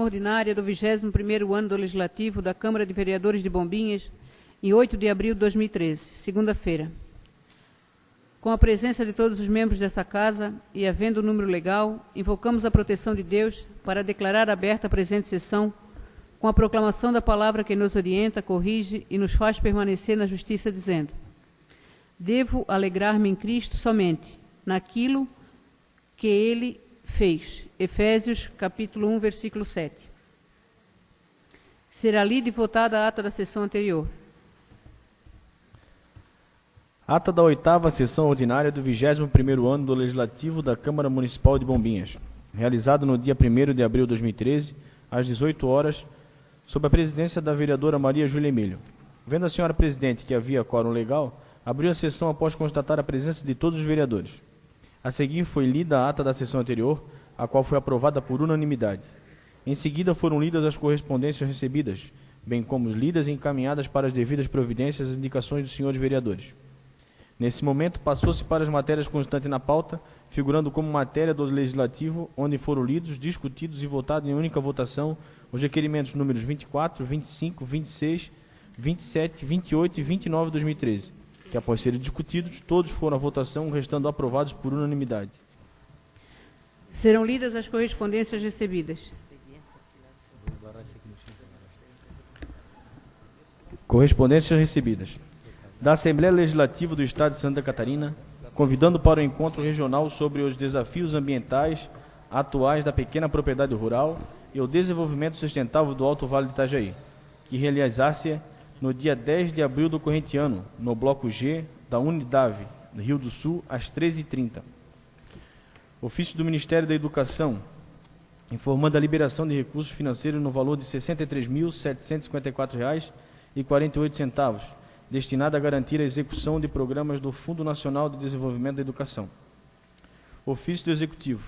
ordinária do 21º ano do Legislativo da Câmara de Vereadores de Bombinhas, em 8 de abril de 2013, segunda-feira. Com a presença de todos os membros desta Casa e havendo o número legal, invocamos a proteção de Deus para declarar aberta a presente sessão com a proclamação da palavra que nos orienta, corrige e nos faz permanecer na justiça, dizendo: devo alegrar-me em Cristo somente naquilo que Ele fez. Efésios, capítulo 1, versículo 7. Será lida e votada a ata da sessão anterior. Ata da 8ª sessão ordinária do 21º ano do Legislativo da Câmara Municipal de Bombinhas, realizado no dia 1º de abril de 2013, às 18 horas, sob a presidência da vereadora Maria Júlia Emílio. Vendo a senhora presidente que havia quórum legal, abriu a sessão após constatar a presença de todos os vereadores. A seguir foi lida a ata da sessão anterior, a qual foi aprovada por unanimidade. Em seguida foram lidas as correspondências recebidas, bem como lidas e encaminhadas para as devidas providências as indicações dos senhores vereadores. Nesse momento, passou-se para as matérias constantes na pauta, figurando como matéria do Legislativo, onde foram lidos, discutidos e votados em única votação os requerimentos números 24, 25, 26, 27, 28 e 29 de 2013, que após serem discutidos, todos foram à votação, restando aprovados por unanimidade. Serão lidas as correspondências recebidas. Correspondências recebidas. Da Assembleia Legislativa do Estado de Santa Catarina, convidando para o encontro regional sobre os desafios ambientais atuais da pequena propriedade rural e o desenvolvimento sustentável do Alto Vale do Itajaí, que realizar-se no dia 10 de abril do corrente ano, no Bloco G da Unidade, no Rio do Sul, às 13h30. Ofício do Ministério da Educação, informando a liberação de recursos financeiros no valor de R$ 63.754,48, destinado a garantir a execução de programas do Fundo Nacional de Desenvolvimento da Educação. Ofício do Executivo.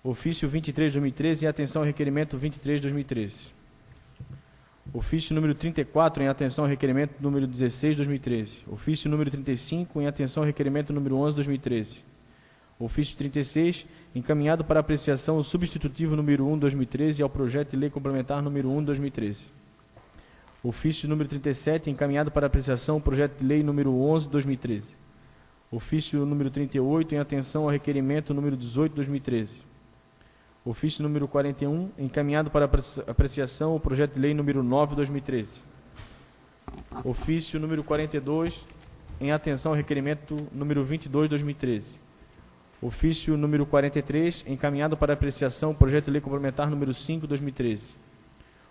Ofício 23 de 2013 em atenção ao requerimento 23 de 2013. Ofício número 34 em atenção ao requerimento número 16 de 2013. Ofício número 35 em atenção ao requerimento número 11 de 2013. Ofício 36 encaminhado para apreciação o substitutivo número 1 de 2013 ao projeto de lei complementar número 1 de 2013. Ofício número 37, encaminhado para apreciação o projeto de lei número 11 de 2013. Ofício número 38, em atenção ao requerimento número 18 de 2013. Ofício número 41, encaminhado para apreciação o projeto de lei número 9 de 2013. Ofício número 42, em atenção ao requerimento número 22 de 2013. Ofício número 43, encaminhado para apreciação o projeto de lei complementar número 5 de 2013.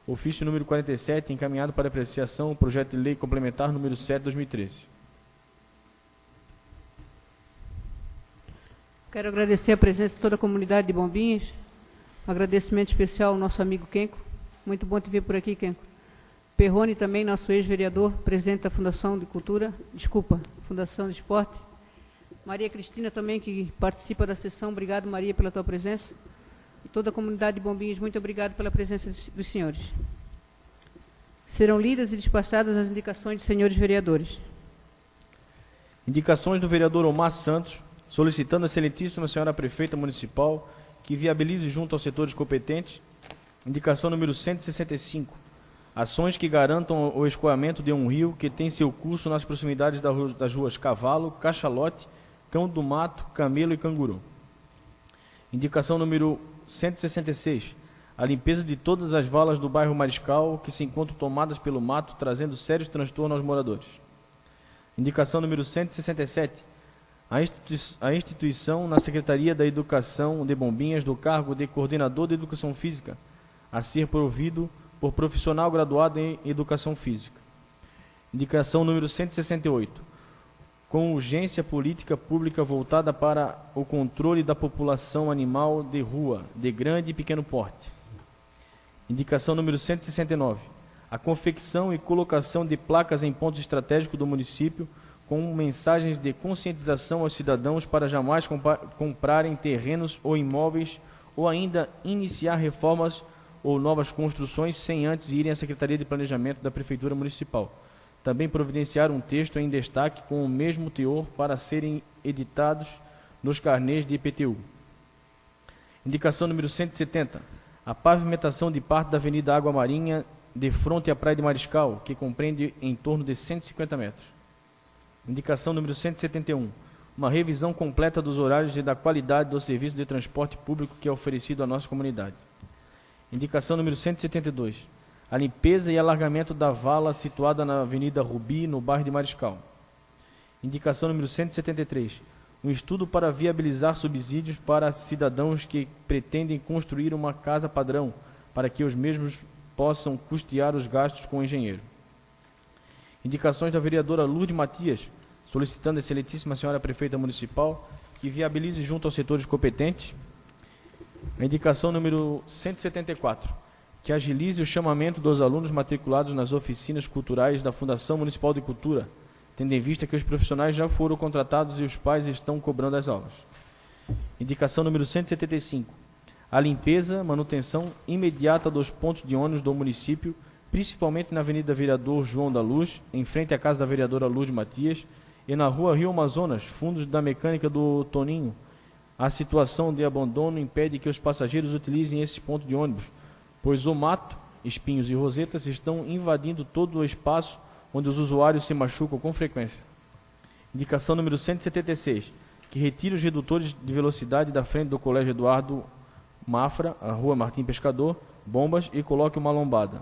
Ofício número 47, encaminhado para apreciação o projeto de lei complementar número 7 de 2013. Quero agradecer a presença de toda a comunidade de Bombinhas. Um agradecimento especial ao nosso amigo Kenco. Muito bom te ver por aqui, Kenco. Perrone também, nosso ex-vereador, presidente da Fundação de Cultura, Fundação de Esporte. Maria Cristina também, que participa da sessão. Obrigado, Maria, pela tua presença. E toda a comunidade de Bombinhas, muito obrigado pela presença dos senhores. Serão lidas e despachadas as indicações dos senhores vereadores. Indicações do vereador Omar Santos, solicitando a excelentíssima senhora prefeita municipal que viabilize junto aos setores competentes. Indicação número 165. Ações que garantam o escoamento de um rio que tem seu curso nas proximidades das ruas Cavalo, Cachalote, Cão do Mato, Camelo e Canguru. Indicação número 166. A limpeza de todas as valas do bairro Mariscal que se encontram tomadas pelo mato, trazendo sérios transtornos aos moradores. Indicação número 167. A instituição na Secretaria da Educação de Bombinhas do cargo de Coordenador de Educação Física, a ser provido por profissional graduado em Educação Física. Indicação número 168. Com urgência política pública voltada para o controle da população animal de rua, de grande e pequeno porte. Indicação número 169. A confecção e colocação de placas em pontos estratégicos do município com mensagens de conscientização aos cidadãos para jamais comprarem terrenos ou imóveis ou ainda iniciar reformas ou novas construções sem antes irem à Secretaria de Planejamento da Prefeitura Municipal. Também providenciar um texto em destaque com o mesmo teor para serem editados nos carnês de IPTU. Indicação número 170. a pavimentação de parte da Avenida Água Marinha de fronte à Praia de Mariscal, que compreende em torno de 150 metros. Indicação número 171. Uma revisão completa dos horários e da qualidade do serviço de transporte público que é oferecido à nossa comunidade. Indicação número 172. A limpeza e alargamento da vala situada na Avenida Rubi, no bairro de Mariscal. Indicação número 173. Um estudo para viabilizar subsídios para cidadãos que pretendem construir uma casa padrão, para que os mesmos possam custear os gastos com o engenheiro. Indicações da vereadora Lourdes Matias, solicitando a excelentíssima senhora prefeita municipal que viabilize junto aos setores competentes. A indicação número 174, que agilize o chamamento dos alunos matriculados nas oficinas culturais da Fundação Municipal de Cultura, tendo em vista que os profissionais já foram contratados e os pais estão cobrando as aulas. Indicação número 175. A limpeza, manutenção imediata dos pontos de ônibus do município, principalmente na Avenida Vereador João da Luz, em frente à casa da vereadora Lourdes Matias, e na Rua Rio Amazonas, fundos da mecânica do Toninho. A situação de abandono impede que os passageiros utilizem esse ponto de ônibus, pois o mato, espinhos e rosetas estão invadindo todo o espaço onde os usuários se machucam com frequência. Indicação número 176, que retire os redutores de velocidade da frente do Colégio Eduardo Mafra, a Rua Martim Pescador, Bombas, e coloque uma lombada.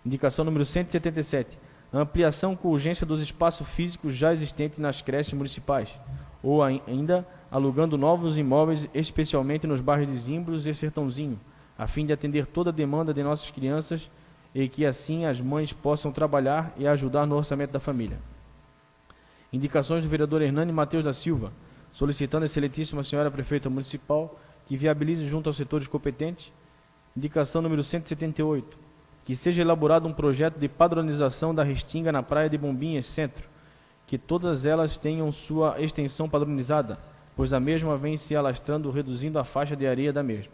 Indicação número 177, a ampliação com urgência dos espaços físicos já existentes nas creches municipais, ou ainda alugando novos imóveis, especialmente nos bairros de Zimbros e Sertãozinho, a fim de atender toda a demanda de nossas crianças e que assim as mães possam trabalhar e ajudar no orçamento da família. Indicações do vereador Hernani Mateus da Silva, solicitando a excelentíssima senhora prefeita municipal que viabilize junto aos setores competentes. Indicação número 178, que seja elaborado um projeto de padronização da restinga na praia de Bombinhas Centro, que todas elas tenham sua extensão padronizada, pois a mesma vem se alastrando, reduzindo a faixa de areia da mesma.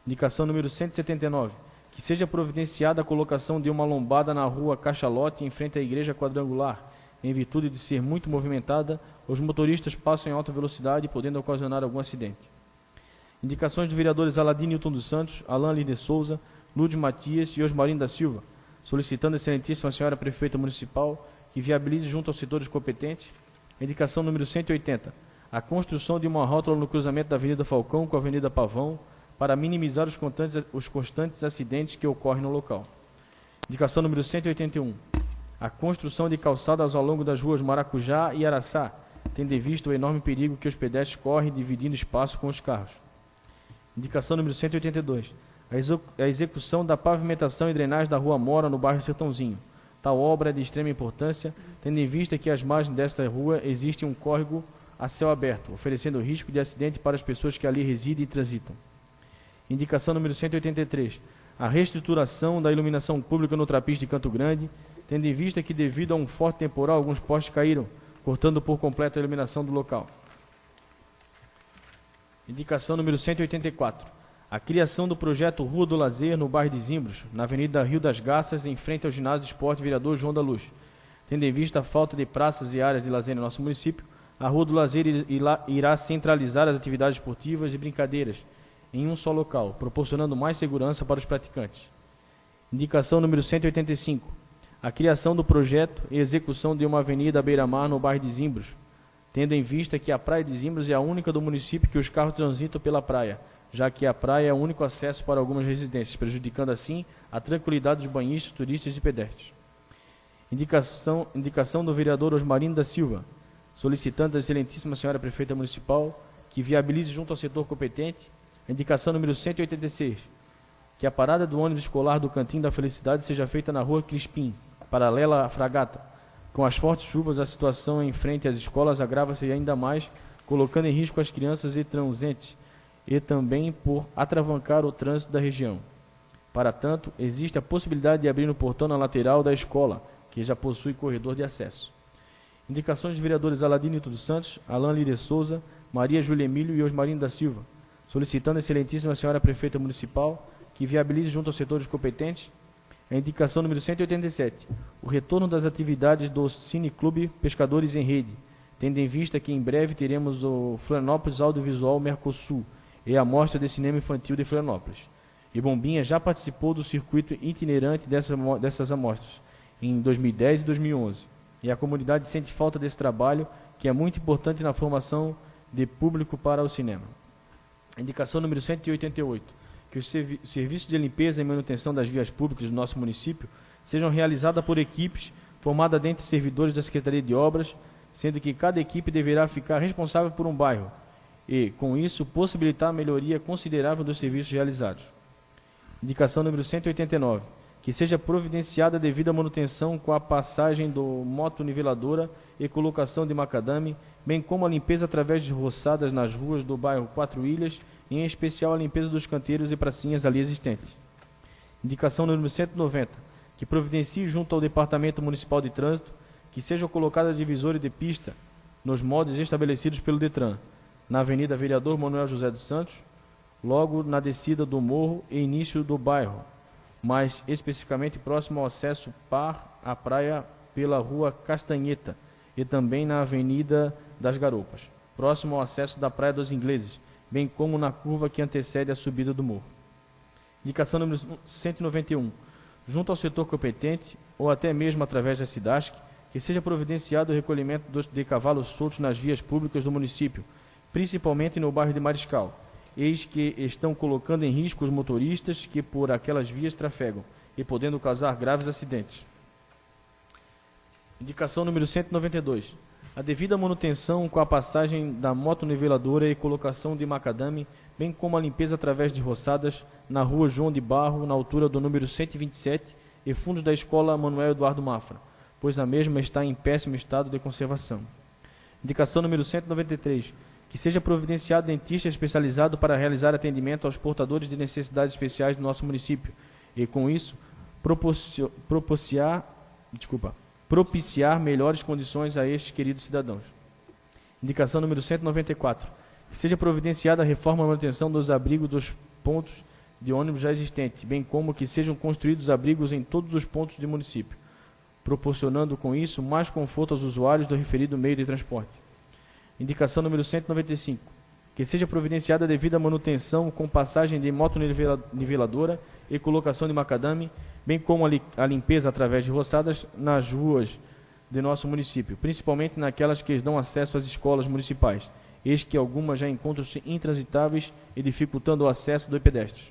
Indicação número 179, que seja providenciada a colocação de uma lombada na rua Cachalote, em frente à igreja quadrangular. Em virtude de ser muito movimentada, os motoristas passam em alta velocidade, podendo ocasionar algum acidente. Indicações dos vereadores Aladim Nilton dos Santos, Alain de Souza, Lourdes Matias e Osmarino da Silva, solicitando a excelentíssima senhora prefeita municipal que viabilize junto aos setores competentes. Indicação número 180, a construção de uma rótula no cruzamento da Avenida Falcão com a Avenida Pavão, para minimizar os constantes acidentes que ocorrem no local. Indicação número 181, a construção de calçadas ao longo das ruas Maracujá e Araçá, tendo em vista o enorme perigo que os pedestres correm dividindo espaço com os carros. Indicação número 182, a execução da pavimentação e drenagem da Rua Mora, no bairro Sertãozinho. Tal obra é de extrema importância, tendo em vista que às margens desta rua existe um córrego a céu aberto, oferecendo risco de acidente para as pessoas que ali residem e transitam. Indicação número 183, a reestruturação da iluminação pública no Trapiche de Canto Grande, tendo em vista que devido a um forte temporal alguns postes caíram, cortando por completo a iluminação do local. Indicação número 184, a criação do projeto Rua do Lazer no bairro de Zimbros, na Avenida Rio das Garças, em frente ao ginásio de esporte Vereador João da Luz. Tendo em vista a falta de praças e áreas de lazer no nosso município, a Rua do Lazer irá centralizar as atividades esportivas e brincadeiras em um só local, proporcionando mais segurança para os praticantes. Indicação número 185, a criação do projeto e execução de uma avenida à beira-mar no bairro de Zimbros, tendo em vista que a praia de Zimbros é a única do município que os carros transitam pela praia, já que a praia é o único acesso para algumas residências, prejudicando assim a tranquilidade dos banhistas, turistas e pedestres. Indicação do vereador Osmarino da Silva, solicitando a excelentíssima senhora prefeita municipal que viabilize junto ao setor competente. Indicação número 186, que a parada do ônibus escolar do Cantinho da Felicidade seja feita na Rua Crispim, paralela à Fragata. Com as fortes chuvas, a situação em frente às escolas agrava-se ainda mais, colocando em risco as crianças e transeuntes, e também por atravancar o trânsito da região. Para tanto, existe a possibilidade de abrir no portão na lateral da escola, que já possui corredor de acesso. Indicações de vereadores Aladim Nilton dos Santos, Alain de Souza, Maria Júlia Emílio e Osmarino da Silva, solicitando a excelentíssima senhora prefeita municipal que viabilize junto aos setores competentes. A indicação número 187, o retorno das atividades do Cineclube Pescadores em Rede, tendo em vista que em breve teremos o Florianópolis Audiovisual Mercosul e a Mostra de Cinema Infantil de Florianópolis. e Bombinhas já participou do circuito itinerante dessas amostras em 2010 e 2011. E a comunidade sente falta desse trabalho, que é muito importante na formação de público para o cinema. Indicação número 188, que os serviços de limpeza e manutenção das vias públicas do nosso município sejam realizadas por equipes formadas dentre servidores da Secretaria de Obras, sendo que cada equipe deverá ficar responsável por um bairro e, com isso, possibilitar a melhoria considerável dos serviços realizados. Indicação número 189, que seja providenciada a devida manutenção com a passagem do motoniveladora e colocação de macadame, bem como a limpeza através de roçadas nas ruas do bairro Quatro Ilhas, em especial a limpeza dos canteiros e pracinhas ali existentes. Indicação número 190, que providencie junto ao Departamento Municipal de Trânsito que sejam colocadas divisórias de pista nos moldes estabelecidos pelo DETRAN, na Avenida Vereador Manuel José dos Santos, logo na descida do morro e início do bairro, mais especificamente próximo ao acesso par à praia pela Rua Castanheta e também na Avenida das Garopas, próximo ao acesso da Praia dos Ingleses, bem como na curva que antecede a subida do morro. Indicação número 191, junto ao setor competente, ou até mesmo através da SIDASC, que seja providenciado o recolhimento de cavalos soltos nas vias públicas do município, principalmente no bairro de Mariscal, eis que estão colocando em risco os motoristas que por aquelas vias trafegam e podendo causar graves acidentes. Indicação número 192. A devida manutenção com a passagem da motoniveladora e colocação de macadame, bem como a limpeza através de roçadas na rua João de Barro, na altura do número 127 e fundos da Escola Manuel Eduardo Mafra, pois a mesma está em péssimo estado de conservação. Indicação número 193. Que seja providenciado dentista especializado para realizar atendimento aos portadores de necessidades especiais do nosso município e, com isso, propiciar melhores condições a estes queridos cidadãos. Indicação número 194. Que seja providenciada a reforma e manutenção dos abrigos dos pontos de ônibus já existentes, bem como que sejam construídos abrigos em todos os pontos do município, proporcionando com isso mais conforto aos usuários do referido meio de transporte. Indicação número 195. Que seja providenciada a devida manutenção com passagem de motoniveladora e colocação de macadame, bem como a limpeza através de roçadas nas ruas de nosso município, principalmente naquelas que dão acesso às escolas municipais, eis que algumas já encontram-se intransitáveis e dificultando o acesso dos pedestres.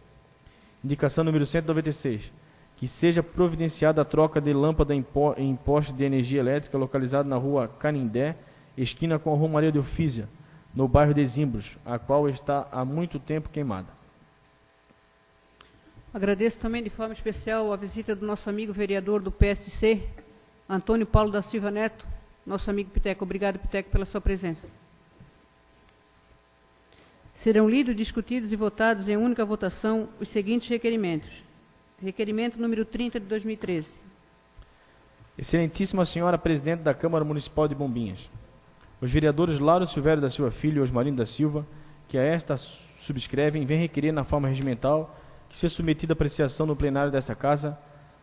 Indicação número 196. Que seja providenciada a troca de lâmpada em poste de energia elétrica localizado na rua Canindé, esquina com a Rua Maria de Ofísia, no bairro de Zimbros, a qual está há muito tempo queimada. Agradeço também de forma especial a visita do nosso amigo vereador do PSC, Antônio Paulo da Silva Neto, nosso amigo Piteco. Obrigado, Piteco, pela sua presença. Serão lidos, discutidos e votados em única votação os seguintes requerimentos. Requerimento número 30 de 2013. Excelentíssima Senhora Presidente da Câmara Municipal de Bombinhas, os vereadores Lauro Silvério da Silva Filho e Osmarino da Silva, que a esta subscrevem, vêm requerer na forma regimental que seja submetida a apreciação no plenário desta Casa,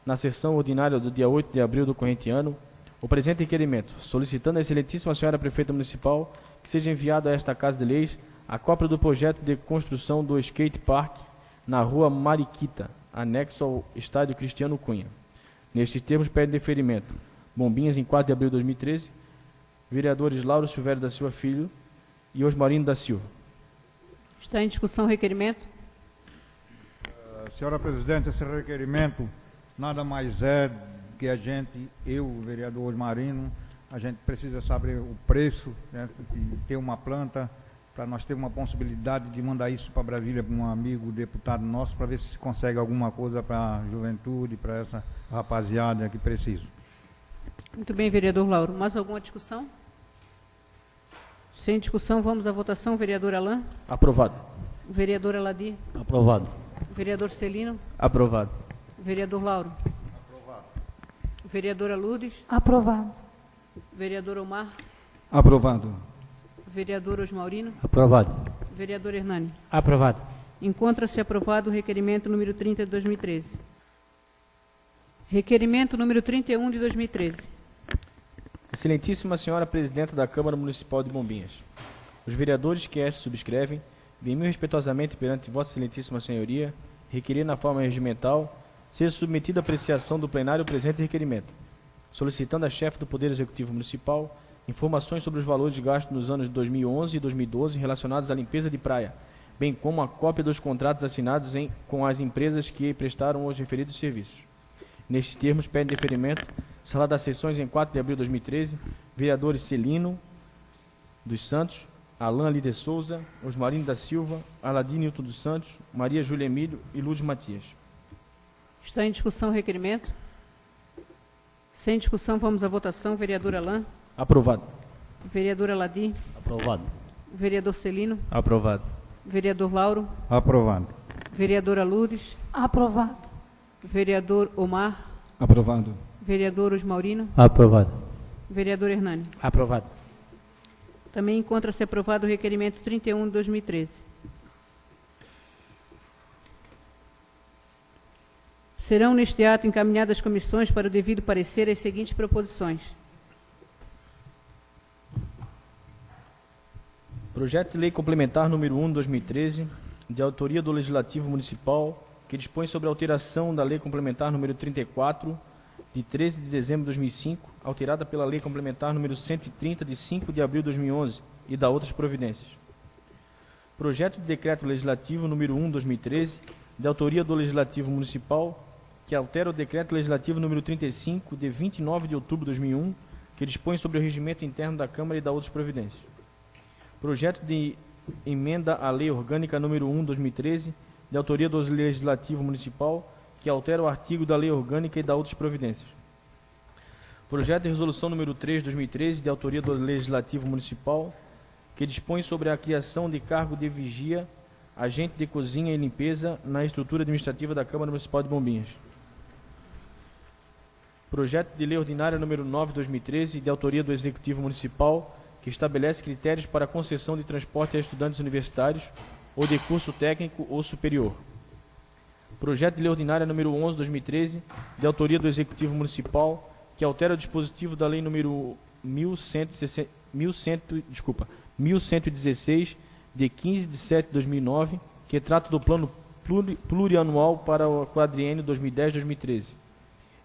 na sessão ordinária do dia 8 de abril do corrente ano, o presente requerimento, solicitando à Excelentíssima Senhora Prefeita Municipal que seja enviado a esta Casa de Leis a cópia do projeto de construção do skate park na Rua Mariquita, anexo ao Estádio Cristiano Cunha. Nestes termos, pede deferimento. Bombinhas, em 4 de abril de 2013, vereadores Lauro Silvério da Silva Filho e Osmarino da Silva. Está em discussão o requerimento. Senhora Presidente, esse requerimento nada mais é que eu, o vereador Osmarino, a gente precisa saber o preço, né, de ter uma planta, para nós ter uma possibilidade de mandar isso para Brasília, para um amigo deputado nosso, para ver se consegue alguma coisa para a juventude, para essa rapaziada que precisa. Muito bem, vereador Lauro. Mais alguma discussão? Sem discussão, vamos à votação. Vereador Alain? Aprovado. Vereador Aladi? Aprovado. Vereador Celino? Aprovado. Vereador Lauro? Aprovado. Vereadora Lourdes? Aprovado. Vereador Omar? Aprovado. Vereador Osmaurino? Aprovado. Vereador Hernani? Aprovado. Encontra-se aprovado o requerimento número 30 de 2013. Requerimento número 31 de 2013. Excelentíssima Senhora Presidenta da Câmara Municipal de Bombinhas, os vereadores que esta subscrevem, venham respeitosamente perante Vossa Excelentíssima Senhoria requerer na forma regimental, seja submetido à apreciação do plenário o presente requerimento, solicitando à chefe do Poder Executivo Municipal informações sobre os valores de gasto nos anos de 2011 e 2012 relacionados à limpeza de praia, bem como a cópia dos contratos assinados com as empresas que prestaram os referidos serviços. Nestes termos, pede deferimento, sala das sessões em 4 de abril de 2013, vereadores Celino dos Santos, Alain Lide Souza, Osmarino da Silva, Aladim Nilton dos Santos, Maria Júlia Emílio e Lourdes Matias. Está em discussão o requerimento? Sem discussão, vamos à votação. Vereador Alain. Aprovado. Vereador Aladim. Aprovado. Vereador Celino. Aprovado. Vereador Lauro. Aprovado. Vereadora Lourdes. Aprovado. Vereador Omar. Aprovado. Vereador Osmaurino. Aprovado. Vereador Hernani. Aprovado. Também encontra-se aprovado o requerimento 31 de 2013. Serão neste ato encaminhadas às comissões para o devido parecer as seguintes proposições. Projeto de Lei Complementar número 1 de 2013, de autoria do Legislativo Municipal, que dispõe sobre a alteração da Lei Complementar número 34, de 13 de dezembro de 2005, alterada pela Lei Complementar número 130, de 5 de abril de 2011, e da outras providências. Projeto de Decreto Legislativo número 1 de 2013, de autoria do Legislativo Municipal, que altera o Decreto Legislativo número 35, de 29 de outubro de 2001, que dispõe sobre o regimento interno da Câmara e da outras providências. Projeto de emenda à Lei Orgânica número 1 de 2013, de autoria do Legislativo Municipal, que altera o artigo da Lei Orgânica e da outras providências. Projeto de Resolução número 3 de 2013, de autoria do Legislativo Municipal, que dispõe sobre a criação de cargo de vigia, agente de cozinha e limpeza na estrutura administrativa da Câmara Municipal de Bombinhas. Projeto de Lei Ordinária número 9 de 2013, de autoria do Executivo Municipal, que estabelece critérios para a concessão de transporte a estudantes universitários ou de curso técnico ou superior. Projeto de Lei Ordinária número 11 de 2013, de autoria do Executivo Municipal, que altera o dispositivo da Lei número 1116, de 15 de 7 de 2009, que trata do Plano Plurianual para o quadriênio 2010-2013,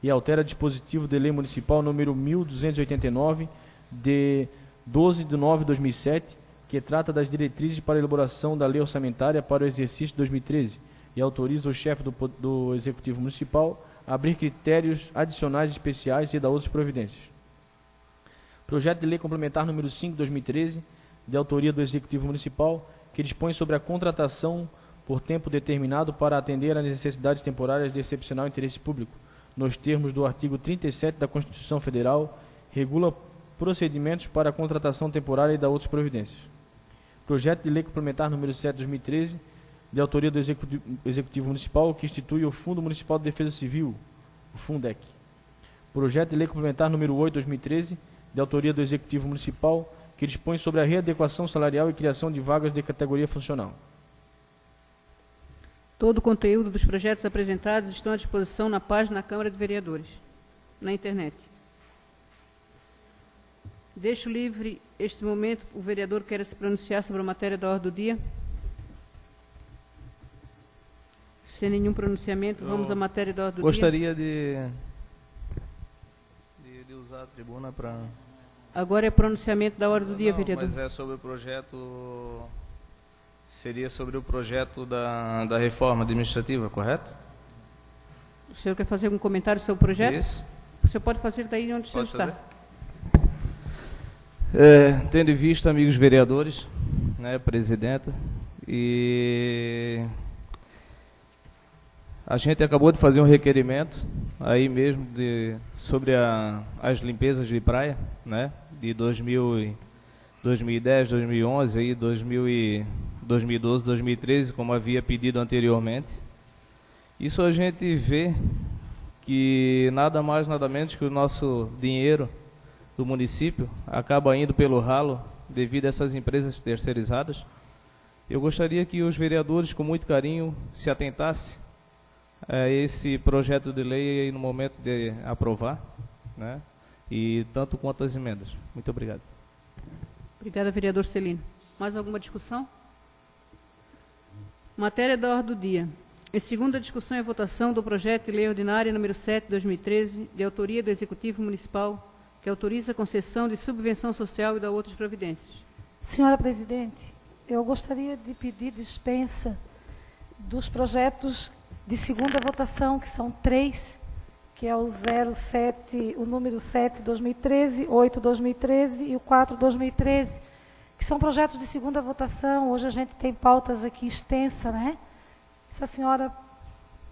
e altera o dispositivo de Lei Municipal número 1289, de 12 de 9 de 2007, que trata das diretrizes para a elaboração da lei orçamentária para o exercício de 2013, e autoriza o chefe do Executivo Municipal a abrir critérios adicionais especiais e da outras providências. Projeto de Lei Complementar número 5 de 2013, de autoria do Executivo Municipal, que dispõe sobre a contratação por tempo determinado para atender às necessidades temporárias de excepcional interesse público, nos termos do artigo 37 da Constituição Federal, regula procedimentos para a contratação temporária e da outras providências. Projeto de Lei Complementar número 7 de 2013, de autoria do Executivo Municipal, que institui o Fundo Municipal de Defesa Civil, o FUNDEC. Projeto de Lei Complementar número 8 de 2013, de autoria do Executivo Municipal, que dispõe sobre a readequação salarial e criação de vagas de categoria funcional. Todo o conteúdo dos projetos apresentados estão à disposição na página da Câmara de Vereadores, na internet. Deixo livre este momento o vereador que queira se pronunciar sobre a matéria da ordem do dia. Sem nenhum pronunciamento, vamos à matéria da ordem do dia. Gostaria de usar a tribuna para... Agora é pronunciamento da ordem do dia, vereador. Mas é sobre o projeto... Seria sobre o projeto da reforma administrativa, correto? O senhor quer fazer algum comentário sobre o projeto? Isso. O senhor pode fazer daí onde o senhor está. Tendo em vista, amigos vereadores, né, presidenta, e a gente acabou de fazer um requerimento aí mesmo sobre as limpezas de praia, né, de 2010, 2011, aí 2012, 2013, como havia pedido anteriormente. Isso a gente vê que nada mais, nada menos que o nosso dinheiro do município acaba indo pelo ralo devido a essas empresas terceirizadas. Eu gostaria que os vereadores, com muito carinho, se atentassem a esse projeto de lei aí no momento de aprovar, né? E tanto quanto as emendas. Muito obrigado. Obrigada, vereador Celino. Mais alguma discussão? Matéria da ordem do dia. Em segunda discussão e votação do projeto de lei ordinária número 7/2013, de autoria do Executivo Municipal, que autoriza a concessão de subvenção social e da outras providências. Senhora Presidente, eu gostaria de pedir dispensa dos projetos de segunda votação, que são 3, que é o 07, o número 7/2013, 8/2013 e o 4/2013, que são projetos de segunda votação. Hoje a gente tem pautas aqui extensas, né? Se a senhora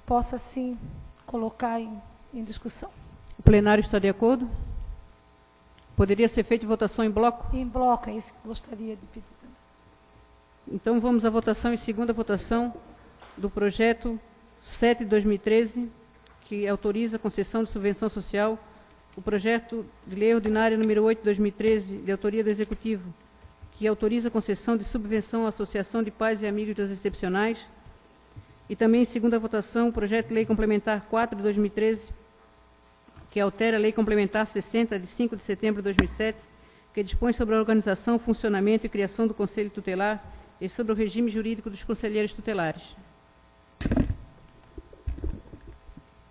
possa, assim, colocar em discussão. O plenário está de acordo? Poderia ser feita votação em bloco? Em bloco, é isso que eu gostaria de pedir também. Então vamos à votação em segunda votação do projeto 7/2013, que autoriza a concessão de subvenção social, o projeto de lei ordinária número 8/2013, de autoria do Executivo, que autoriza a concessão de subvenção à Associação de Pais e Amigos dos Excepcionais, e também em segunda votação o projeto de lei complementar 4/2013, que altera a lei complementar 60, de 5 de setembro de 2007, que dispõe sobre a organização, funcionamento e criação do Conselho Tutelar e sobre o regime jurídico dos conselheiros tutelares.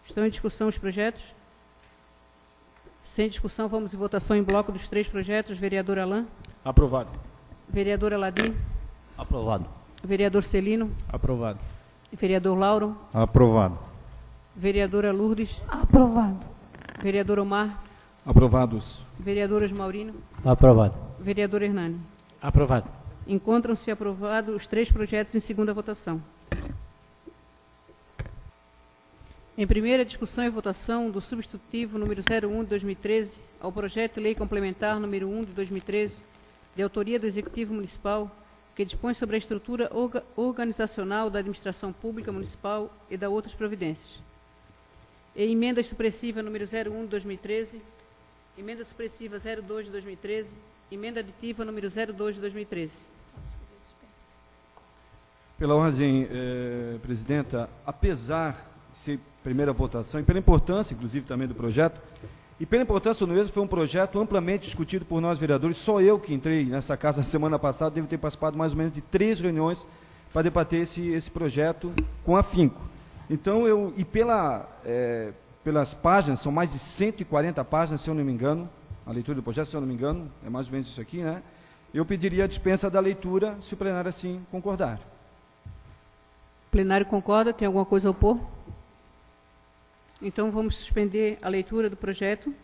Estão em discussão os projetos? Sem discussão, vamos em votação em bloco dos 3 projetos. Vereador Alain. Aprovado. Vereador Aladim. Aprovado. Vereador Celino. Aprovado. Vereador Lauro. Aprovado. Vereadora Lourdes. Aprovado. Vereador Omar. Aprovados. Vereador Osmaurino. Aprovado. Vereador Hernani. Aprovado. Encontram-se aprovados os 3 projetos em segunda votação. Em primeira discussão e votação do substitutivo número 01 de 2013 ao projeto de lei complementar número 1 de 2013, de autoria do Executivo Municipal, que dispõe sobre a estrutura organizacional da administração pública municipal e da outras providências. E emenda supressiva número 01 de 2013, emenda supressiva 02 de 2013, emenda aditiva número 02 de 2013. Pela ordem, presidenta, apesar de ser primeira votação, e pela importância, inclusive, também do projeto, e pela importância do mesmo, foi um projeto amplamente discutido por nós vereadores. Só eu que entrei nessa casa na semana passada, devo ter participado mais ou menos de 3 reuniões para debater esse projeto com afinco. Então, pelas páginas, são mais de 140 páginas, se eu não me engano, a leitura do projeto, se eu não me engano, é mais ou menos isso aqui, né? Eu pediria a dispensa da leitura, se o plenário assim concordar. O plenário concorda? Tem alguma coisa a opor? Então, vamos suspender a leitura do projeto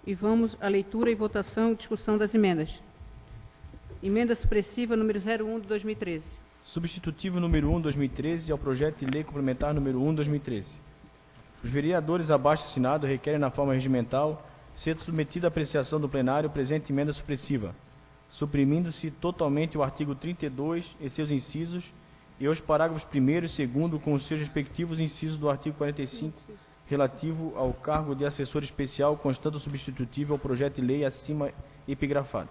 e vamos à leitura e votação e discussão das emendas. Emenda supressiva número 01 de 2013. Substitutivo número 1 de 2013 ao projeto de lei complementar número 1 de 2013. Os vereadores abaixo assinado requerem na forma regimental ser submetido à apreciação do plenário presente emenda supressiva, suprimindo-se totalmente o artigo 32 e seus incisos e os parágrafos 1º e 2º com os seus respectivos incisos do artigo 45, relativo ao cargo de assessor especial, constando substitutivo ao projeto de lei acima epigrafado.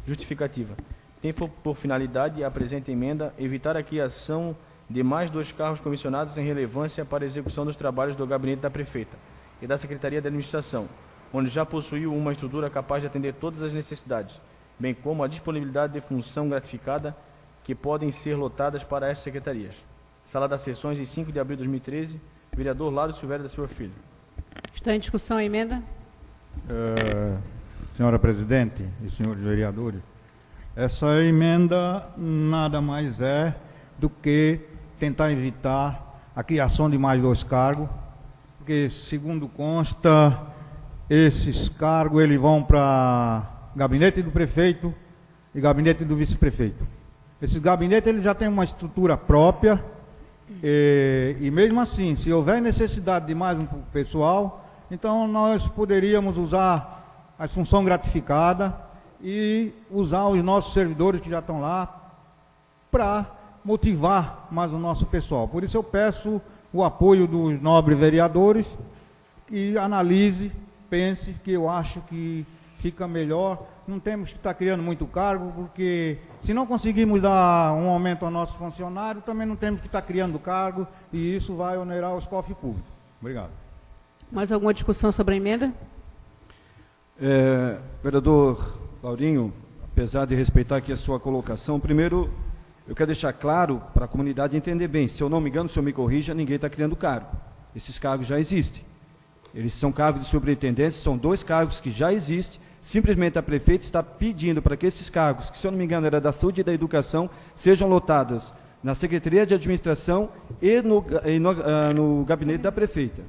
Justificativa. Tem por finalidade a presente emenda evitar a criação de mais 2 cargos comissionados em relevância para a execução dos trabalhos do gabinete da prefeita e da Secretaria de Administração, onde já possuiu uma estrutura capaz de atender todas as necessidades, bem como a disponibilidade de função gratificada que podem ser lotadas para essas secretarias. Sala das Sessões, de 5 de abril de 2013, vereador Lado Silvério da Silva Filho. Está em discussão a emenda? Senhora Presidente e senhores vereadores, essa emenda nada mais é do que tentar evitar a criação de mais 2 cargos, porque, segundo consta, esses cargos eles vão para gabinete do prefeito e gabinete do vice-prefeito. Esses gabinetes eles já têm uma estrutura própria e mesmo assim, se houver necessidade de mais um pessoal, então nós poderíamos usar a função gratificada e usar os nossos servidores que já estão lá para motivar mais o nosso pessoal. Por isso eu peço o apoio dos nobres vereadores que analise, pense, que eu acho que fica melhor. Não temos que estar criando muito cargo, porque se não conseguimos dar um aumento ao nosso funcionário, também não temos que estar criando cargo, e isso vai onerar os cofres públicos. Obrigado. Mais alguma discussão sobre a emenda? Vereador Laurinho, apesar de respeitar aqui a sua colocação, primeiro eu quero deixar claro para a comunidade entender bem. Se eu não me engano, se eu me corrija, ninguém está criando cargo. Esses cargos já existem. Eles são cargos de superintendência, são 2 cargos que já existem. Simplesmente a prefeita está pedindo para que esses cargos, que se eu não me engano era da saúde e da educação, sejam lotados na Secretaria de Administração e no gabinete da prefeita.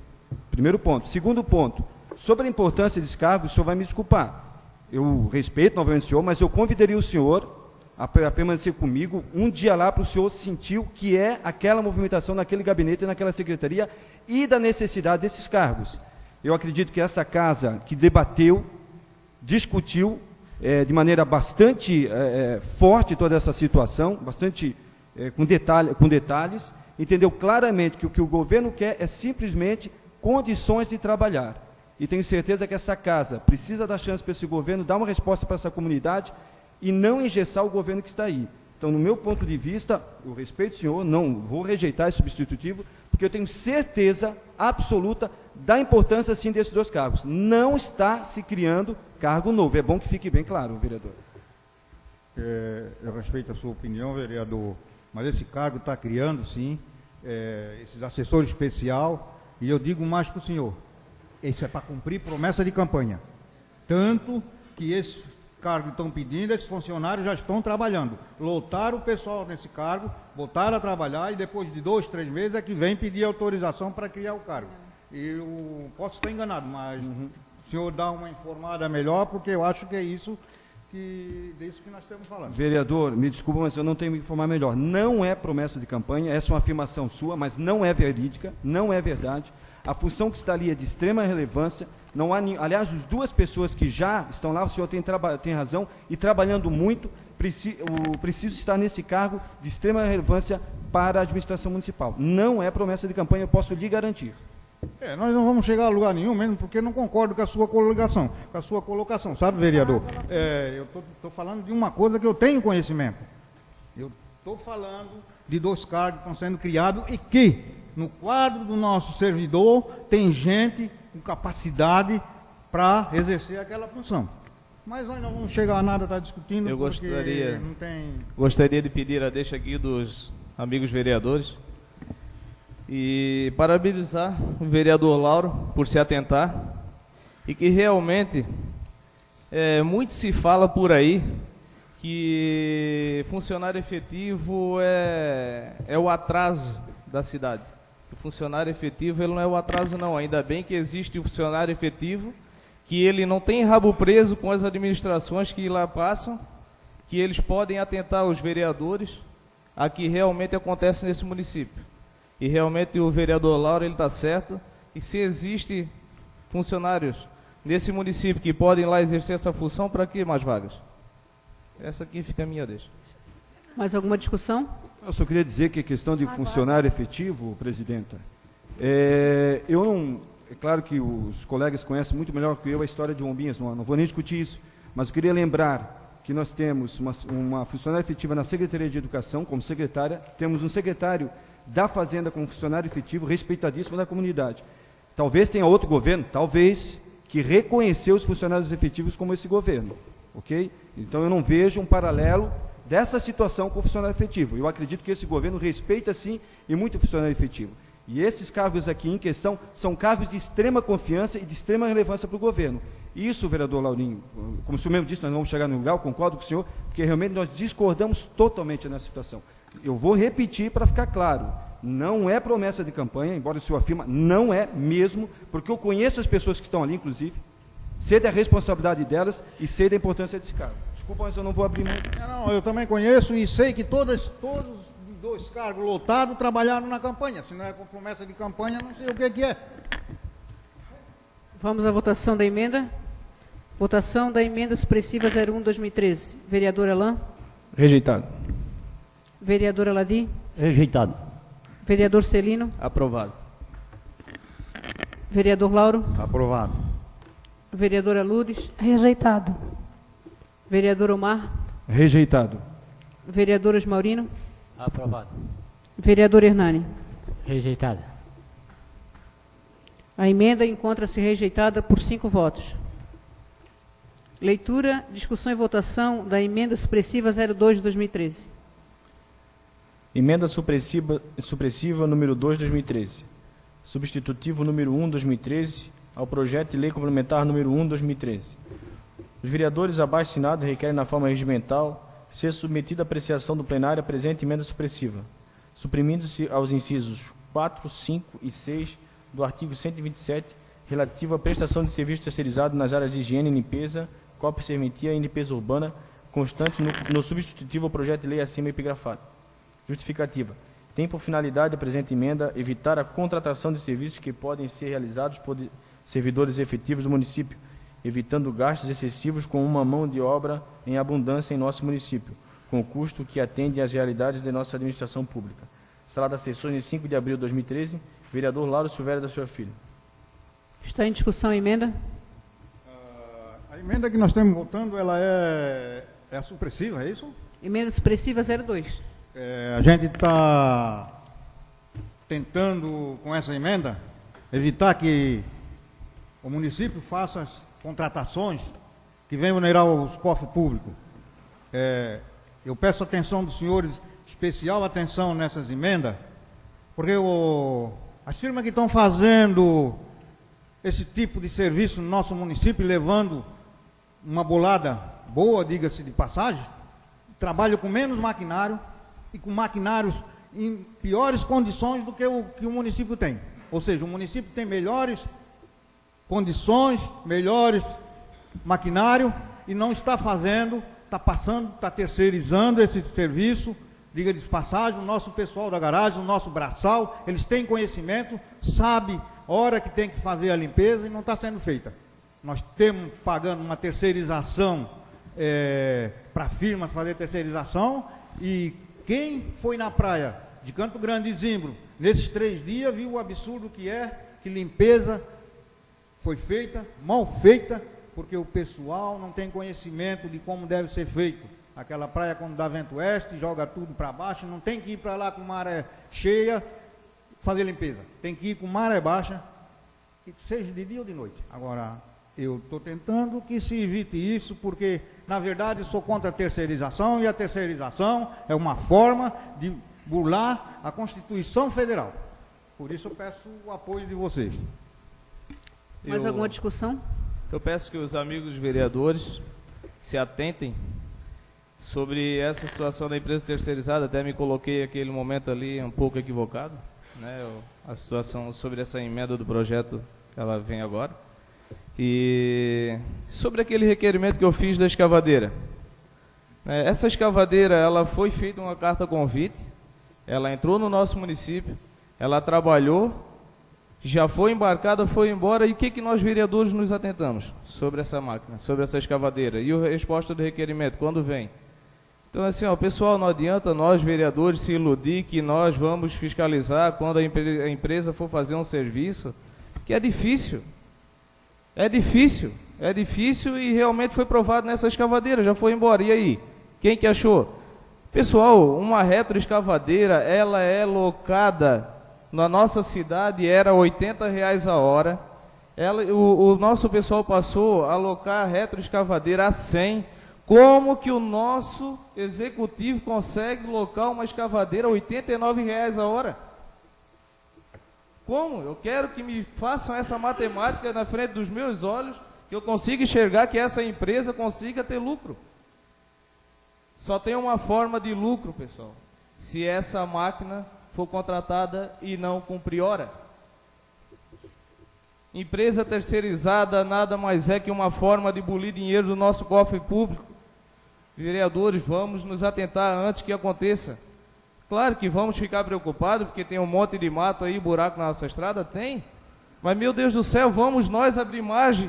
Primeiro ponto. Segundo ponto, sobre a importância desses cargos, o senhor vai me desculpar. Eu respeito novamente o senhor, mas eu convidaria o senhor a permanecer comigo um dia lá para o senhor sentir o que é aquela movimentação naquele gabinete e naquela secretaria e da necessidade desses cargos. Eu acredito que essa casa que debateu, discutiu de maneira bastante forte toda essa situação, bastante com detalhes, entendeu claramente que o que o governo quer é simplesmente condições de trabalhar. E tenho certeza que essa casa precisa dar chance para esse governo dar uma resposta para essa comunidade e não engessar o governo que está aí. Então, no meu ponto de vista, eu respeito o senhor, não vou rejeitar esse substitutivo, porque eu tenho certeza absoluta da importância, sim, desses 2 cargos. Não está se criando cargo novo. É bom que fique bem claro, vereador. Eu respeito a sua opinião, vereador, mas esse cargo está criando, sim, esses assessores especial, e eu digo mais para o senhor, isso é para cumprir promessa de campanha. Tanto que esses cargos estão pedindo, esses funcionários já estão trabalhando. Lotaram o pessoal nesse cargo, botaram a trabalhar e depois de 2, 3 meses é que vem pedir autorização para criar o cargo. Eu posso estar enganado, mas o senhor dá uma informada melhor, porque eu acho que é isso disso que nós estamos falando. Vereador, me desculpa, mas eu não tenho que informar melhor. Não é promessa de campanha, essa é uma afirmação sua, mas não é verídica, não é verdade. A função que está ali é de extrema relevância. Não há, aliás, as 2 pessoas que já estão lá, o senhor tem razão, e trabalhando muito, preciso estar nesse cargo de extrema relevância para a administração municipal. Não é promessa de campanha, eu posso lhe garantir. Nós não vamos chegar a lugar nenhum mesmo, porque não concordo com a sua colocação, sabe, vereador? Eu estou falando de uma coisa que eu tenho conhecimento. Eu estou falando de 2 cargos que estão sendo criados e que, no quadro do nosso servidor, tem gente com capacidade para exercer aquela função. Mas nós não vamos chegar a nada, está discutindo, eu porque não tem... Gostaria de pedir a deixa aqui dos amigos vereadores e parabenizar o vereador Lauro por se atentar e que realmente muito se fala por aí que funcionário efetivo é o atraso da cidade. O funcionário efetivo ele não é o atraso não, ainda bem que existe o funcionário efetivo, que ele não tem rabo preso com as administrações que lá passam, que eles podem atentar aos vereadores a que realmente acontece nesse município. E realmente o vereador Lauro ele está certo, e se existe funcionários nesse município que podem lá exercer essa função, para que mais vagas? Essa aqui fica a minha deixa. Mais alguma discussão? Eu só queria dizer que a questão de funcionário efetivo, presidenta, eu não... É claro que os colegas conhecem muito melhor que eu a história de Bombinhas, não vou nem discutir isso, mas eu queria lembrar que nós temos uma funcionária efetiva na Secretaria de Educação como secretária, temos um secretário da Fazenda como funcionário efetivo, respeitadíssimo da comunidade. Talvez tenha outro governo, talvez, que reconheceu os funcionários efetivos como esse governo, ok? Então eu não vejo um paralelo dessa situação com o funcionário efetivo. Eu acredito que esse governo respeita, sim, e muito o funcionário efetivo. E esses cargos aqui em questão são cargos de extrema confiança e de extrema relevância para o governo. Isso, vereador Laurinho, como o senhor mesmo disse, nós não vamos chegar no lugar, eu concordo com o senhor, porque realmente nós discordamos totalmente nessa situação. Eu vou repetir para ficar claro, não é promessa de campanha, embora o senhor afirma, não é mesmo, porque eu conheço as pessoas que estão ali, inclusive, sei da responsabilidade delas e sei da importância desse cargo. Desculpa, mas eu não vou abrir muito. Não, eu também conheço e sei que todos 2 cargos lotados trabalharam na campanha. Se não é com promessa de campanha, não sei o que é. Vamos à votação da emenda. Votação da emenda supressiva 01/2013. Vereador Alain. Rejeitado. Vereador Aladi. Rejeitado. Vereador Celino. Aprovado. Vereador Lauro. Aprovado. Vereadora Lourdes. Rejeitado. Vereador Omar. Rejeitado. Vereador Osmaurino. Aprovado. Vereador Hernani. Rejeitado. A emenda encontra-se rejeitada por 5 votos. Leitura, discussão e votação da emenda supressiva 02/2013. Emenda supressiva número 2, 2013. Substitutivo número 1, 2013, ao projeto de lei complementar número 1, 2013. Os vereadores abaixo assinados requerem na forma regimental ser submetida à apreciação do plenário a presente emenda supressiva, suprimindo-se aos incisos 4, 5 e 6 do artigo 127, relativo à prestação de serviço terceirizado nas áreas de higiene e limpeza, copa e serventia e limpeza urbana, constante no substitutivo ao projeto de lei acima epigrafado. Justificativa. Tem por finalidade a presente emenda evitar a contratação de serviços que podem ser realizados por servidores efetivos do município, evitando gastos excessivos com uma mão de obra em abundância em nosso município, com custo que atende às realidades de nossa administração pública. Sala das Sessões, de 5 de abril de 2013, vereador Lauro Silvério da Silva Filho. Está em discussão a emenda? A emenda que nós estamos votando, ela é supressiva, é isso? Emenda supressiva 02. A gente está tentando, com essa emenda, evitar que o município faça as contratações que venham onerar os cofres públicos. Eu peço atenção dos senhores, especial atenção nessas emendas, porque as firmas que estão fazendo esse tipo de serviço no nosso município, levando uma bolada boa, diga-se de passagem, trabalham com menos maquinário e com maquinários em piores condições do que o município tem. Ou seja, o município tem melhores condições, melhores maquinário e não está fazendo, está passando, está terceirizando esse serviço. Diga de passagem, o nosso pessoal da garagem, o nosso braçal, eles têm conhecimento, sabe a hora que tem que fazer a limpeza e não está sendo feita. Nós temos pagando uma terceirização para a firma fazer terceirização, e quem foi na praia de Canto Grande e Zimbro nesses 3 dias viu o absurdo que limpeza foi feita, mal feita, porque o pessoal não tem conhecimento de como deve ser feito. Aquela praia, quando dá vento oeste, joga tudo para baixo, não tem que ir para lá com maré cheia fazer limpeza, tem que ir com maré baixa, seja de dia ou de noite. Agora, eu estou tentando que se evite isso, porque, na verdade, sou contra a terceirização, e a terceirização é uma forma de burlar a Constituição Federal. Por isso eu peço o apoio de vocês. Mais alguma discussão? Eu peço que os amigos vereadores se atentem sobre essa situação da empresa terceirizada. Até me coloquei aquele momento ali um pouco equivocado, né? A situação sobre essa emenda do projeto, ela vem agora. E sobre aquele requerimento que eu fiz da escavadeira, essa escavadeira, ela foi feita uma carta convite, ela entrou no nosso município, ela trabalhou, já foi embarcada, foi embora. E o que nós vereadores nos atentamos sobre essa máquina, sobre essa escavadeira? E a resposta do requerimento, quando vem? Então, assim, pessoal, não adianta nós vereadores se iludir que nós vamos fiscalizar quando a empresa for fazer um serviço, que é difícil. É difícil e realmente foi provado nessa escavadeira, já foi embora. E aí? Quem que achou? Pessoal, uma retroescavadeira, ela é locada na nossa cidade, era R$ 80 a hora. O nosso pessoal passou a alocar a retroescavadeira a 100. Como que o nosso executivo consegue locar uma escavadeira a R$ 89 a hora? Como? Eu quero que me façam essa matemática na frente dos meus olhos, que eu consiga enxergar que essa empresa consiga ter lucro. Só tem uma forma de lucro, pessoal: se essa máquina for contratada e não cumprir hora. Empresa terceirizada nada mais é que uma forma de bulir dinheiro do nosso cofre público. Vereadores, vamos nos atentar antes que aconteça. Claro que vamos ficar preocupados, porque tem um monte de mato aí, buraco na nossa estrada, tem. Mas, meu Deus do céu, vamos nós abrir margem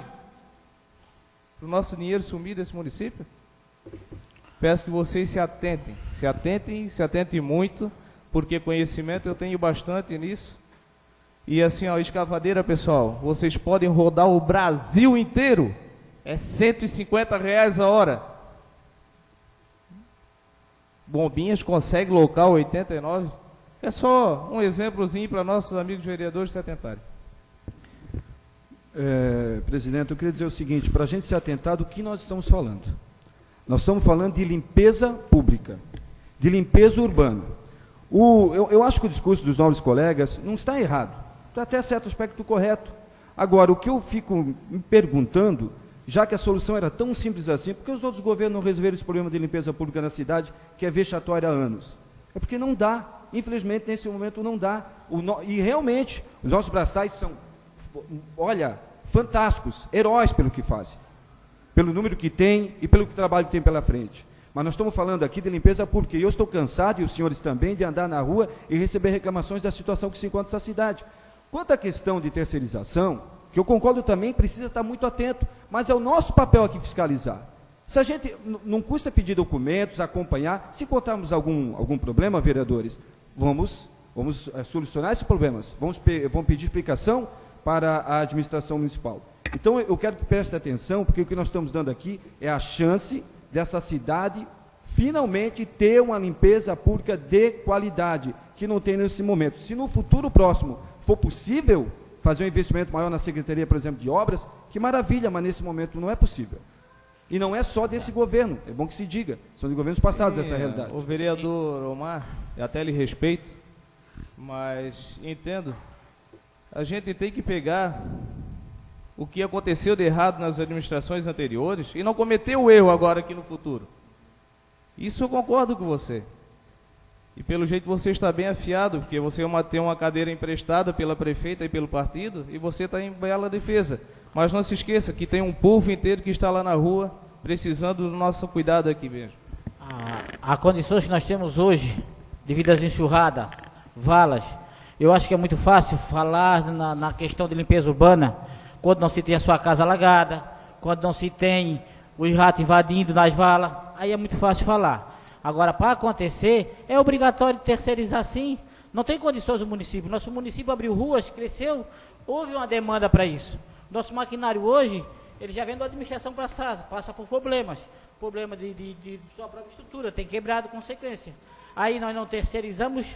para o nosso dinheiro sumir desse município? Peço que vocês se atentem muito, porque conhecimento eu tenho bastante nisso. E assim, escavadeira, pessoal, vocês podem rodar o Brasil inteiro, é R$ 150 a hora. Bombinhas consegue local 89. É só um exemplozinho para nossos amigos vereadores se atentarem. Presidente, eu queria dizer o seguinte, para a gente se atentar do que nós estamos falando. Nós estamos falando de limpeza pública, de limpeza urbana. Eu acho que o discurso dos nobres colegas não está errado, está até certo aspecto correto. Agora, o que eu fico me perguntando, já que a solução era tão simples assim, por que os outros governos não resolveram esse problema de limpeza pública na cidade, que é vexatório há anos? É porque não dá, infelizmente nesse momento não dá. E realmente, os nossos braçais são, olha, fantásticos, heróis pelo que fazem, pelo número que tem e pelo trabalho que tem pela frente. Mas nós estamos falando aqui de limpeza pública, e eu estou cansado, e os senhores também, de andar na rua e receber reclamações da situação que se encontra essa cidade. Quanto à questão de terceirização, que eu concordo também, precisa estar muito atento, mas é o nosso papel aqui fiscalizar. Se a gente, não custa pedir documentos, acompanhar, se encontrarmos algum problema, vereadores, vamos solucionar esses problemas, vamos pedir explicação para a administração municipal. Então, eu quero que preste atenção, porque o que nós estamos dando aqui é a chance dessa cidade finalmente ter uma limpeza pública de qualidade, que não tem nesse momento. Se no futuro próximo for possível fazer um investimento maior na Secretaria, por exemplo, de Obras, que maravilha, mas nesse momento não é possível. E não é só desse governo, é bom que se diga, são de governos passados essa realidade. O vereador Omar, eu até lhe respeito, mas entendo, a gente tem que pegar o que aconteceu de errado nas administrações anteriores e não cometer o erro agora aqui no futuro. Isso eu concordo com você. E pelo jeito você está bem afiado, porque você tem uma cadeira emprestada pela prefeita e pelo partido, e você está em bela defesa. Mas não se esqueça que tem um povo inteiro que está lá na rua, precisando do nosso cuidado aqui mesmo. As condições que nós temos hoje, devido às enxurradas, valas, eu acho que é muito fácil falar na questão de limpeza urbana, quando não se tem a sua casa alagada, quando não se tem os ratos invadindo nas valas, aí é muito fácil falar. Agora, para acontecer, é obrigatório terceirizar sim. Não tem condições o município. Nosso município abriu ruas, cresceu, houve uma demanda para isso. Nosso maquinário hoje, ele já vem da administração passada, passa por problemas. Problema de sua própria estrutura, tem quebrado consequência. Aí nós não terceirizamos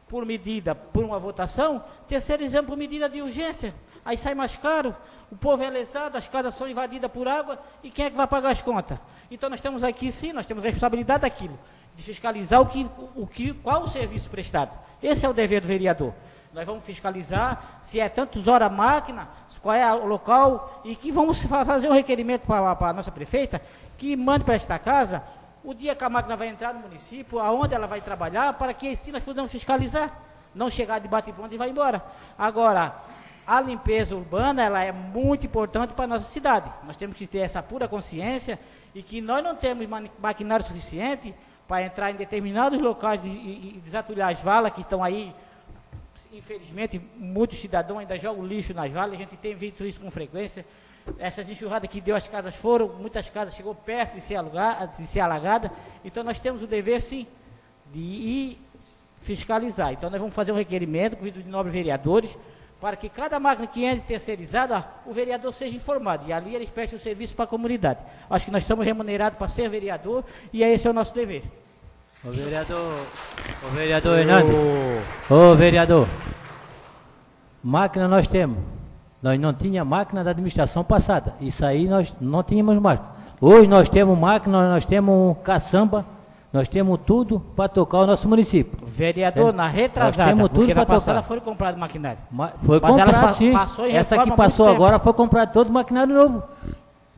por medida, por uma votação, terceirizamos por medida de urgência. Aí sai mais caro, o povo é lesado, as casas são invadidas por água, e quem é que vai pagar as contas? Então nós temos aqui sim, nós temos a responsabilidade daquilo, de fiscalizar qual o serviço prestado. Esse é o dever do vereador. Nós vamos fiscalizar se é tantas horas a máquina, qual é o local, e que vamos fazer um requerimento para a nossa prefeita, que mande para esta casa o dia que a máquina vai entrar no município, aonde ela vai trabalhar, para que assim nós possamos fiscalizar, não chegar de bate-ponto e vai embora. Agora, a limpeza urbana, ela é muito importante para a nossa cidade. Nós temos que ter essa pura consciência e que nós não temos maquinário suficiente para entrar em determinados locais e desatulhar as valas que estão aí. Infelizmente, muitos cidadãos ainda jogam lixo nas valas, a gente tem visto isso com frequência. Essas enxurradas que deu, as casas muitas casas chegou perto de ser alagada. Então nós temos o dever, sim, de ir fiscalizar. Então nós vamos fazer um requerimento com o de nobres vereadores, para que cada máquina que entre terceirizada, o vereador seja informado, e ali eles prestem o serviço para a comunidade. Acho que nós estamos remunerados para ser vereador, e esse é o nosso dever. O vereador Hernando, ô vereador, máquina nós temos. Nós não tínhamos máquina da administração passada, isso aí nós não tínhamos máquina. Hoje nós temos máquina, nós temos caçamba, nós temos tudo para tocar o nosso município. Vereador, na retrasada, temos tudo porque na para passada tocar. foi comprado maquinário. Foi comprado, sim. Essa que passou agora foi comprado todo maquinário novo.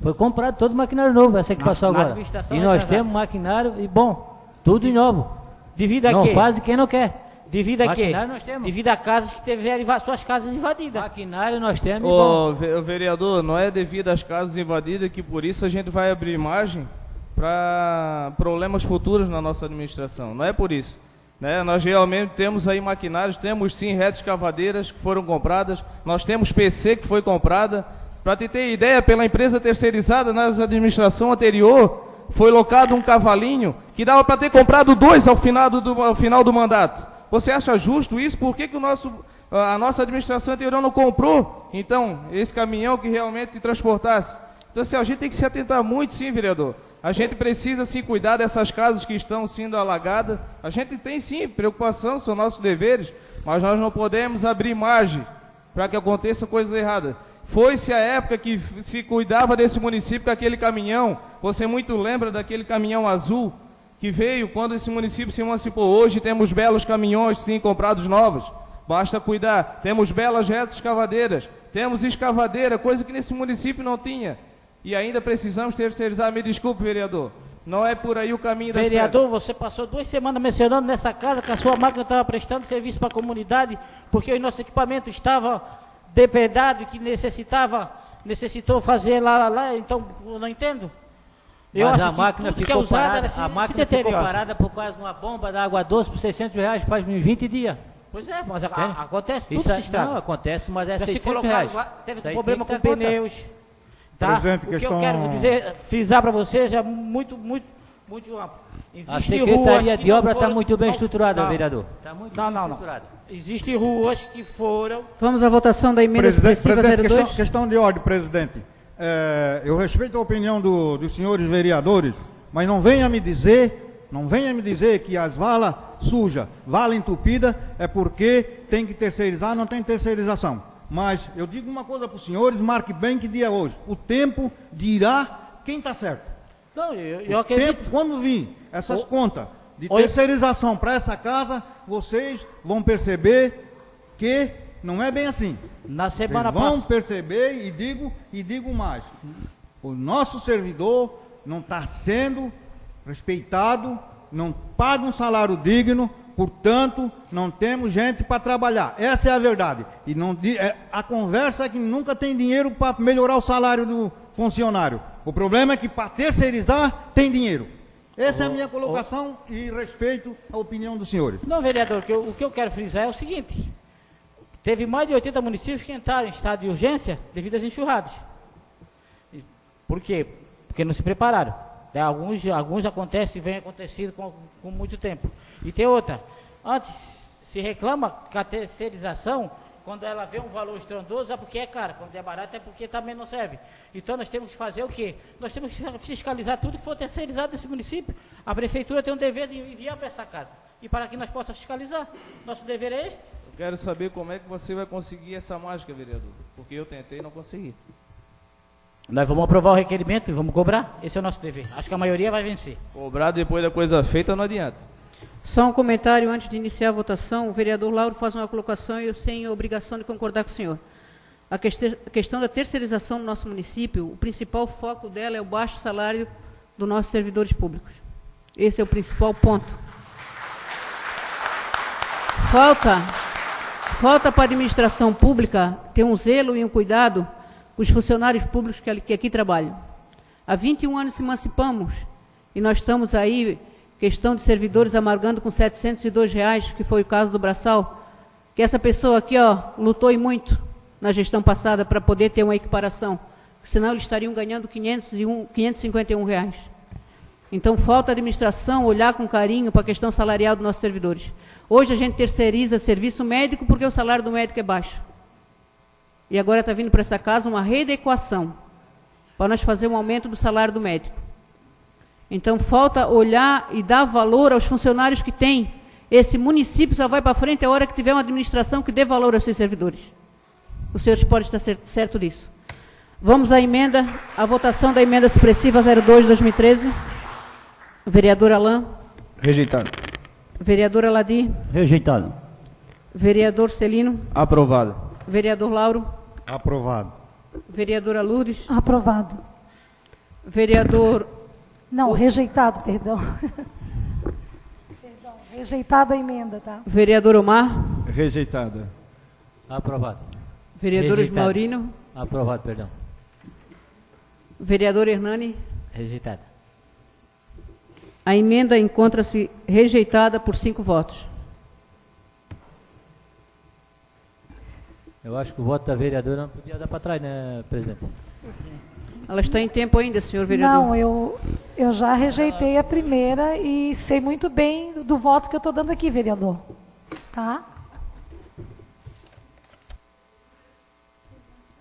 Foi comprado todo maquinário novo, essa que passou agora. E nós temos maquinário e bom, tudo de novo. Devido a não quê? faz quem não quer. Devido a quê? Nós temos. Devido a casas que tiveram suas casas invadidas. Maquinário nós temos e bom. Ô, vereador, não é devido às casas invadidas que por isso a gente vai abrir margem para problemas futuros na nossa administração. Não é por isso. Né? Nós realmente temos aí maquinários, temos sim redes escavadeiras que foram compradas, nós temos PC que foi comprada. Para te ter ideia, pela empresa terceirizada na administração anterior, foi locado um cavalinho que dava para ter comprado 2 ao final do mandato. Você acha justo isso? Por que a nossa administração anterior não comprou, então, esse caminhão que realmente transportasse? Então, assim, a gente tem que se atentar muito, sim, vereador. A gente precisa, sim, cuidar dessas casas que estão sendo alagadas. A gente tem, sim, preocupação, são nossos deveres, mas nós não podemos abrir margem para que aconteça coisas erradas. Foi-se a época que se cuidava desse município com aquele caminhão, você muito lembra daquele caminhão azul, que veio quando esse município se emancipou. Hoje temos belos caminhões, sim, comprados novos. Basta cuidar. Temos belas retas escavadeiras. Temos escavadeira, coisa que nesse município não tinha. E ainda precisamos terceirizar. Me desculpe, vereador. Não é por aí o caminho das Vereador, você passou 2 semanas mencionando nessa casa que a sua máquina estava prestando serviço para a comunidade, porque o nosso equipamento estava depredado e que necessitou fazer lá, então eu não entendo. Mas a máquina ficou parada por causa de uma bomba da água doce por R$600 faz 20 dias. Pois é, mas acontece tudo Isso se estraga. não acontece, mas é Já se R$600. colocaram, teve problema com pneus. Tá? Presidente, O que eu quero dizer, frisar para vocês é muito amplo. A Secretaria de Obra está muito bem estruturada, não, vereador. Está muito bem estruturada. Existem ruas que foram... Vamos à votação da emenda supressiva 02. Questão de ordem, presidente. Eu respeito a opinião dos senhores vereadores, mas não venha me dizer que as valas sujas, vala entupida, é porque tem que terceirizar, não tem terceirização. Mas eu digo uma coisa para os senhores, marque bem que dia é hoje. O tempo dirá quem está certo. Não, eu acredito. Quando vir essas contas de terceirização para essa casa, vocês vão perceber que não é bem assim. Na semana passada. Vão perceber e digo mais. O nosso servidor não está sendo respeitado, não paga um salário digno, portanto, não temos gente para trabalhar. Essa é a verdade. E a conversa é que nunca tem dinheiro para melhorar o salário do funcionário. O problema é que para terceirizar tem dinheiro. Essa é a minha colocação e respeito a opinião dos senhores. Não, vereador, o que eu quero frisar é o seguinte. Teve mais de 80 municípios que entraram em estado de urgência devido às enxurradas. Por quê? Porque não se prepararam. Alguns acontecem, vem acontecido com muito tempo. E tem outra. Antes se reclama que a terceirização, quando ela vê um valor estrondoso, é porque é caro. Quando é barato, é porque também não serve. Então nós temos que fazer o quê? Nós temos que fiscalizar tudo que for terceirizado nesse município. A prefeitura tem um dever de enviar para essa casa. E para que nós possamos fiscalizar. Nosso dever é este. Eu quero saber como é que você vai conseguir essa mágica, vereador. Porque eu tentei e não consegui. Nós vamos aprovar o requerimento e vamos cobrar. Esse é o nosso dever. Acho que a maioria vai vencer. Cobrar depois da coisa feita não adianta. Só um comentário antes de iniciar a votação. O vereador Lauro faz uma colocação e eu tenho a obrigação de concordar com o senhor. A questão da terceirização no nosso município, o principal foco dela é o baixo salário dos nossos servidores públicos. Esse é o principal ponto. Falta para a administração pública ter um zelo e um cuidado com os funcionários públicos que aqui trabalham. Há 21 anos se emancipamos e nós estamos aí, questão de servidores amargando com R$702, que foi o caso do Braçal, que essa pessoa aqui, lutou e muito na gestão passada para poder ter uma equiparação, senão eles estariam ganhando R$551. Então, falta a administração olhar com carinho para a questão salarial dos nossos servidores. Hoje a gente terceiriza serviço médico porque o salário do médico é baixo. E agora está vindo para essa casa uma readequação para nós fazer um aumento do salário do médico. Então, falta olhar e dar valor aos funcionários que tem. Esse município só vai para frente a hora que tiver uma administração que dê valor aos seus servidores. Os senhores podem estar certo disso. Vamos à votação da emenda supressiva 02/2013. Vereador Alain. Rejeitado. Vereador Aladi. Rejeitado. Vereador Celino. Aprovado. Vereador Lauro. Aprovado. Vereadora Lourdes. Aprovado. Vereador... Não, rejeitado, perdão. Perdão, rejeitada a emenda, tá? Vereador Omar. Rejeitada. Aprovado. Vereador Rejeitado. Maurino. Aprovado, perdão. Vereador Hernani. Rejeitado. A emenda encontra-se rejeitada por 5 votos. Eu acho que o voto da vereadora não podia dar para trás, né, presidente? Ela está em tempo ainda, senhor vereador. Não, eu já rejeitei a primeira e sei muito bem do voto que eu estou dando aqui, vereador. Tá?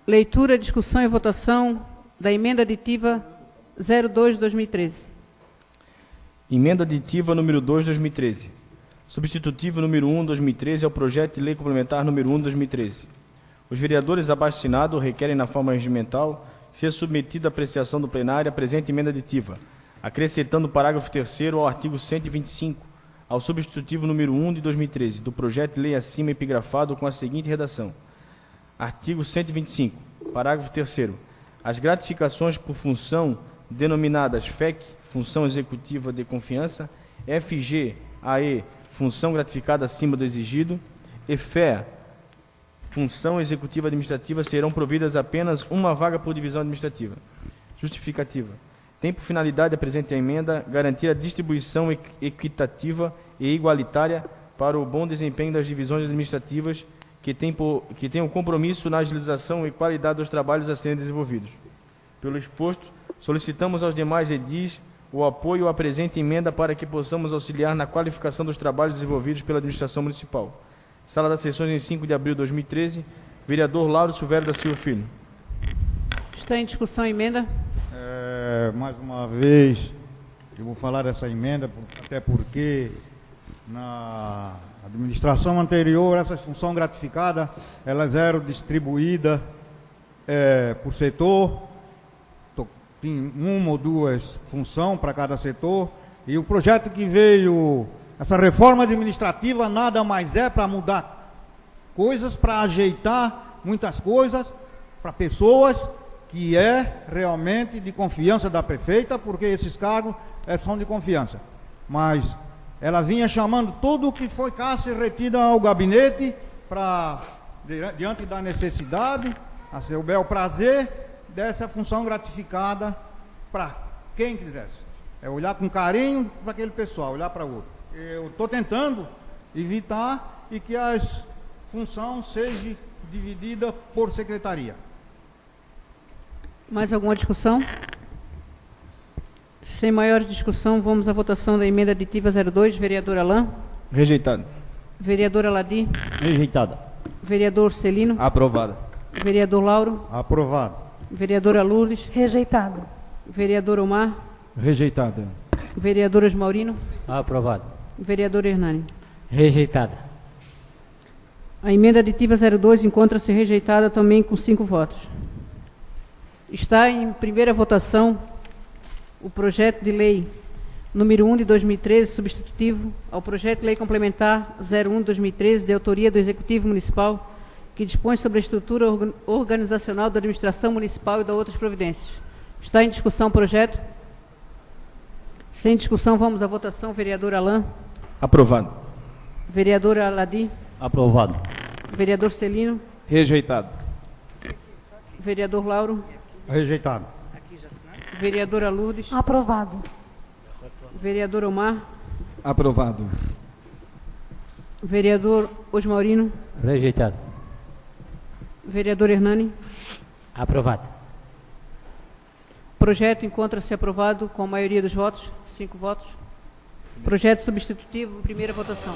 Leitura, discussão e votação da emenda aditiva 02/2013. Emenda aditiva número 2/2013. Substitutivo número 1/2013 ao projeto de lei complementar número 1/2013. Os vereadores abaixo assinado requerem na forma regimental ser submetida à apreciação do plenário a presente emenda aditiva, acrescentando o parágrafo 3º ao artigo 125, ao substitutivo número 1 de 2013, do projeto de lei acima epigrafado com a seguinte redação. Artigo 125, parágrafo 3º. As gratificações por função denominadas FEC, Função Executiva de Confiança, FG-AE, Função Gratificada acima do exigido, e FEA, Função Executiva Administrativa, serão providas apenas uma vaga por divisão administrativa. Justificativa. Tem por finalidade a presente emenda garantir a distribuição equitativa e igualitária para o bom desempenho das divisões administrativas que tenham compromisso na agilização e qualidade dos trabalhos a serem desenvolvidos. Pelo exposto, solicitamos aos demais edis o apoio à presente emenda para que possamos auxiliar na qualificação dos trabalhos desenvolvidos pela administração municipal. Sala das Sessões, em 5 de abril de 2013, vereador Lauro Silvério da Silva Filho. Está em discussão a emenda. Mais uma vez, eu vou falar dessa emenda, até porque na administração anterior, essas funções gratificadas, elas eram distribuídas por setor, tinha uma ou duas funções para cada setor, e o projeto que veio, essa reforma administrativa, nada mais é para mudar coisas, para ajeitar muitas coisas para pessoas que é realmente de confiança da prefeita, porque esses cargos são de confiança. Mas ela vinha chamando tudo o que foi caixa retida ao gabinete para, diante da necessidade, a seu bel prazer, dessa função gratificada para quem quisesse. É olhar com carinho para aquele pessoal, olhar para o outro. Eu estou tentando evitar e que as funções sejam divididas por secretaria. Mais alguma discussão? Sem maior discussão, vamos à votação da emenda aditiva 02, vereador Alain. Rejeitado. Vereador Aladi. Rejeitada. Vereador Celino. Aprovada. Vereador Lauro. Aprovado. Vereadora Lourdes. Rejeitado. Vereador Omar. Rejeitada. Vereador Osmaurino. Aprovado. Vereador Hernani. Rejeitada. A emenda aditiva 02 encontra-se rejeitada também com 5 votos. Está em primeira votação o projeto de lei número 1 de 2013, substitutivo ao projeto de lei complementar 01 de 2013, de autoria do Executivo Municipal, que dispõe sobre a estrutura organizacional da administração municipal e de outras providências. Está em discussão o projeto? Sem discussão, vamos à votação. Vereador Alain. Aprovado. Vereador Aladi. Aprovado. Vereador Celino. Rejeitado. Vereador Lauro. Rejeitado. Vereadora Lourdes. Aprovado. Vereador Omar. Aprovado. Vereador Osmaurino. Rejeitado. Vereador Hernani. Aprovado. O projeto encontra-se aprovado com a maioria dos votos, 5 votos. Projeto substitutivo, primeira votação.